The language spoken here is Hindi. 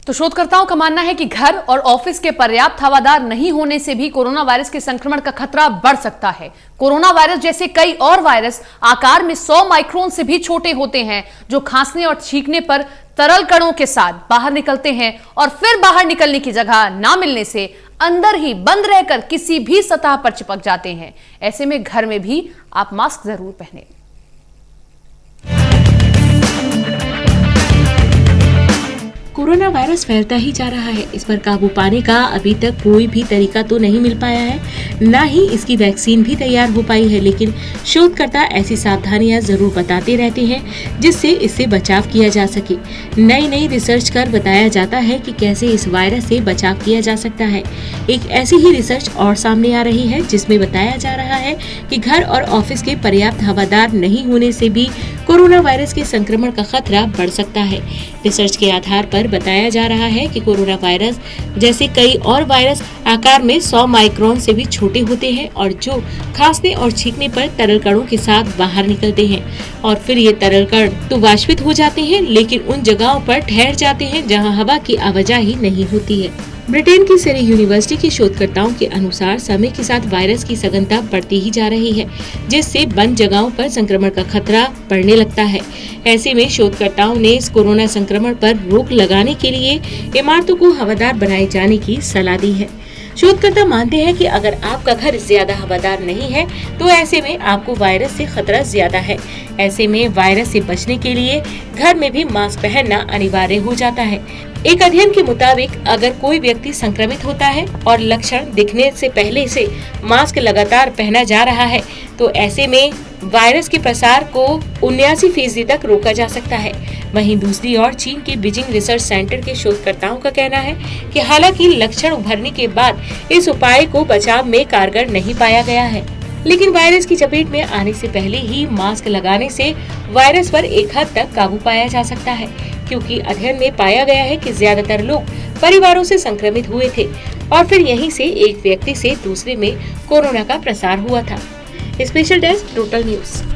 तो शोधकर्ताओं का मानना है कि घर और ऑफिस के पर्याप्त हवादार नहीं होने से भी कोरोना वायरस के संक्रमण का खतरा बढ़ सकता है। कोरोना वायरस जैसे कई और वायरस आकार में 100 माइक्रोन से भी छोटे होते हैं, जो खांसने और छींकने पर तरल कणों के साथ बाहर निकलते हैं और फिर बाहर निकलने की जगह ना मिलने से अंदर ही बंद रहकर किसी भी सतह पर चिपक जाते हैं। ऐसे में घर में भी आप मास्क जरूर पहनें। कोरोना वायरस फैलता ही जा रहा है। इस पर काबू पाने का अभी तक कोई भी तरीका तो नहीं मिल पाया है, न ही इसकी वैक्सीन भी तैयार हो पाई है। लेकिन शोधकर्ता ऐसी सावधानियां जरूर बताते रहते हैं जिससे इससे बचाव किया जा सके। नई रिसर्च कर बताया जाता है कि कैसे इस वायरस से बचाव किया जा सकता है। एक ऐसी ही रिसर्च और सामने आ रही है जिसमें बताया जा रहा है कि घर और ऑफिस के पर्याप्त हवादार नहीं होने से भी कोरोना वायरस के संक्रमण का खतरा बढ़ सकता है। रिसर्च के आधार पर बताया जा रहा है कि कोरोना वायरस जैसे कई और वायरस आकार में 100 माइक्रोन से भी छोटे होते हैं और जो खांसने और छींकने पर तरल कणों के साथ बाहर निकलते हैं और फिर ये तरल कण तो वाष्पित हो जाते हैं, लेकिन उन जगहों पर ठहर जाते हैं जहां हवा की आवाजाही नहीं होती है। ब्रिटेन की सरी यूनिवर्सिटी के शोधकर्ताओं के अनुसार समय के साथ वायरस की सघनता बढ़ती ही जा रही है, जिससे बंद जगहों पर संक्रमण का खतरा बढ़ने लगता है। ऐसे में शोधकर्ताओं ने इस कोरोना संक्रमण पर रोक लगाने के लिए इमारतों को हवादार बनाए जाने की सलाह दी है। शोधकर्ता मानते हैं कि अगर आपका घर ज्यादा हवादार नहीं है तो ऐसे में आपको वायरस से खतरा ज्यादा है। ऐसे में वायरस से बचने के लिए घर में भी मास्क पहनना अनिवार्य हो जाता है। एक अध्ययन के मुताबिक अगर कोई व्यक्ति संक्रमित होता है और लक्षण दिखने से पहले से मास्क लगातार पहना जा रहा है तो ऐसे में वायरस के प्रसार को 79% तक रोका जा सकता है। वहीं दूसरी ओर चीन के बीजिंग रिसर्च सेंटर के शोधकर्ताओं का कहना है कि हालांकि लक्षण उभरने के बाद इस उपाय को बचाव में कारगर नहीं पाया गया है, लेकिन वायरस की चपेट में आने से पहले ही मास्क लगाने से वायरस पर एक हद तक काबू पाया जा सकता है, क्योंकि अध्ययन में पाया गया है कि ज्यादातर लोग परिवारों से संक्रमित हुए थे और फिर यहीं से एक व्यक्ति से दूसरे में कोरोना का प्रसार हुआ था। Special desk total news.